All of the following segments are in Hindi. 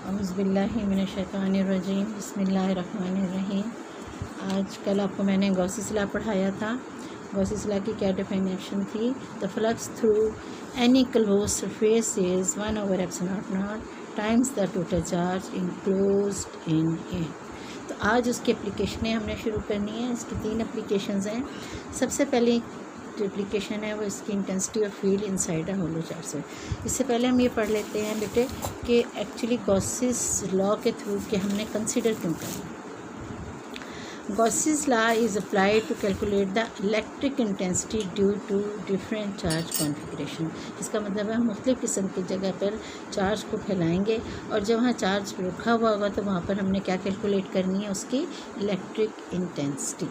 औज़ुबिल्लाहिमिनश्शैतानिर्रजीम बिस्मिल्लाहिर्रहमानिर्रहीम। आज कल आपको मैंने गॉसिस लॉ पढ़ाया था। गॉसिस लॉ की क्या डेफिनेशन थी? The flux through any close surface is 1/ε0 times the total charge enclosed in it. तो आज उसकी एप्लीकेशनें हमने शुरू करनी है। इसकी 3 एप्लीकेशंस हैं। सबसे पहले जो एप्लीकेशन है वो इसकी intensity of field inside a hollow charge है। इससे पहले हम ये पढ़ लेते हैं बेटे कि एक्चुअली गॉसिस लॉ के थ्रू के हमने कंसिडर क्यों करना। Gauss's law is applied to calculate the electric intensity due to different charge configuration. इसका मतलब है हम मुख्तलिफ़ किस्म की जगह पर चार्ज को फैलाएंगे और जब वहाँ चार्ज रुका हुआ होगा तो वहाँ पर हमने क्या कैलकुलेट करनी है, उसकी इलेक्ट्रिक इंटेंसिटी।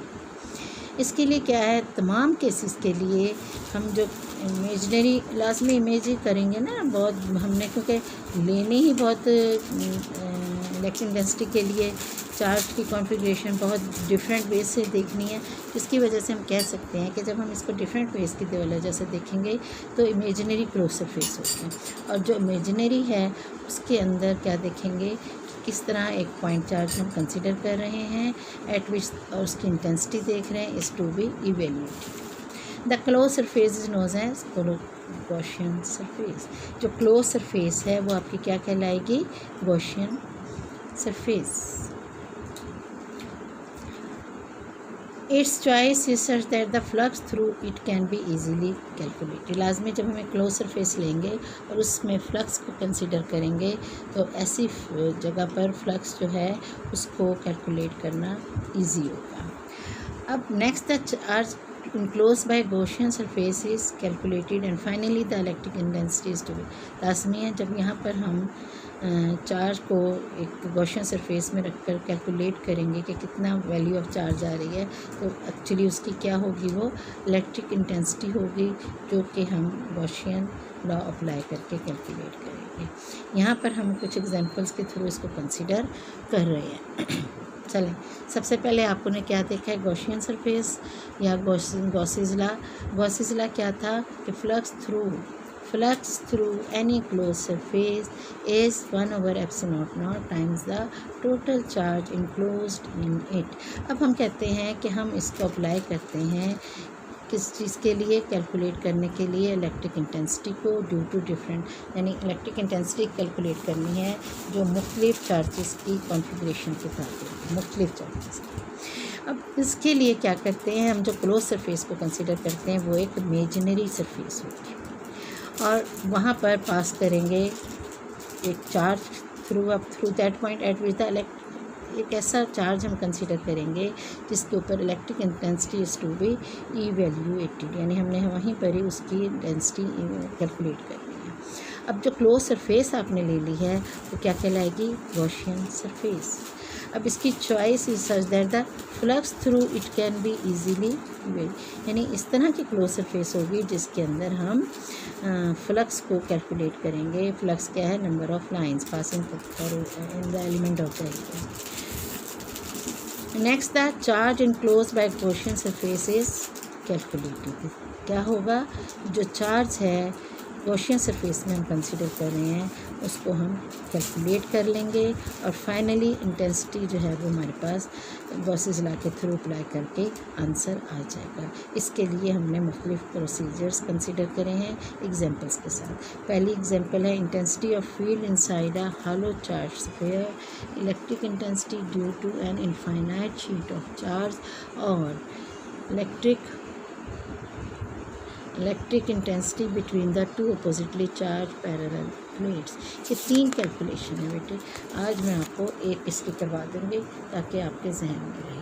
इसके लिए क्या है, तमाम केसेस के लिए हम जो इमेजनरी लाजमी इमेज ही करेंगे ना, बहुत हमने क्योंकि लेनी ही बहुत इलेक्ट्रिक इंटेंसिटी के लिए चार्ज की कॉन्फ़िगरेशन बहुत डिफरेंट वे से देखनी है। इसकी वजह से हम कह सकते हैं कि जब हम इसको डिफरेंट वेज की वजह से देखेंगे तो इमेजनरी क्लोज सरफेस होते हैं और जो इमेजनरी है उसके अंदर क्या देखेंगे, किस तरह एक पॉइंट चार्ज हम कंसिडर कर रहे हैं एट विच और उसकी इंटेंसिटी देख रहे हैं, is to be evaluated. The close surface is known as Gaussian surface. जो क्लोज सरफेस है वो आपकी क्या कहलाएगी, Gaussian surface. Its choice is such that the flux through it can be easily calculated. लाजमी जब हमें क्लोज सरफेस लेंगे और उसमें फ्लक्स को कंसिडर करेंगे तो ऐसी जगह पर फ्लक्स जो है उसको कैलकुलेट करना इजी होगा। अब next the charge enclosed by Gaussian surface is calculated and finally the electric intensity is to be। लाजमी है जब यहाँ पर हम चार्ज को एक गॉसियन सरफेस में रखकर कैलकुलेट करेंगे कि कितना वैल्यू ऑफ चार्ज आ रही है, तो एक्चुअली उसकी क्या होगी, वो इलेक्ट्रिक इंटेंसिटी होगी जो कि हम गॉसियन लॉ अप्लाई करके कैलकुलेट करेंगे। यहाँ पर हम कुछ एग्जांपल्स के थ्रू इसको कंसिडर कर रहे हैं। चलें, सबसे पहले आपने क्या देखा है, गॉसियन सरफेस या गॉसिस लॉ। गॉसिस लॉ क्या था कि flux through any close surface is 1/ε0 times the total charge enclosed in it. अब हम कहते हैं कि हम इसको अप्लाई करते हैं किस चीज़ के लिए, कैलकुलेट करने के लिए इलेक्ट्रिक इंटेंसिटी को ड्यू टू डिफरेंट, यानी इलेक्ट्रिक इंटेंसिटी कैलकुलेट करनी है जो मुख्तलिफ चार्जेस की कॉन्फ़िगरेशन के साथ, मुख्तलिफ चार्जेस की। अब इसके लिए क्या करते हैं, हम जो क्लोज सरफेस को कंसिडर करते हैं वो एक इमेजिनरी सरफेस होगी और वहाँ पर पास करेंगे एक charge through that point at which the एक ऐसा चार्ज हम कंसिडर करेंगे जिसके ऊपर electric intensity is to be evaluated, यानी हमने वहीं पर ही उसकी इंटेंसिटी कैलकुलेट करनी है। अब जो क्लोज सरफेस आपने ले ली है वो क्या कहलाएगी, गॉसियन सरफेस। अब इसकी choice is such that the flux through it can be easily well, यानी इस तरह की क्लोज सरफेस होगी जिसके अंदर हम फ्लक्स को कैलकुलेट करेंगे। फ्लक्स क्या है, number of lines passing in the element of the element. Next the charge enclosed bye Gaussian surface is calculated. क्या होगा, जो चार्ज है गॉसियन सरफेस में हम कंसिडर कर रहे हैं उसको हम कैलकुलेट कर लेंगे और फाइनली इंटेंसिटी जो है वो हमारे पास गॉसिस लॉ के थ्रू अप्लाई करके आंसर आ जाएगा। इसके लिए हमने मुख्तलिफ प्रोसीजर्स कंसिडर करे हैं एग्जांपल्स के साथ। पहली एग्जांपल है intensity of field inside a hollow charge sphere, electric intensity due to an infinite sheet of charge और electric intensity between the two oppositely charged parallel plates. ये 3 कैलकुलेशन है बेटे। आज मैं आपको एक इसकी करवा दूँगी ताकि आपके जहन में रहे।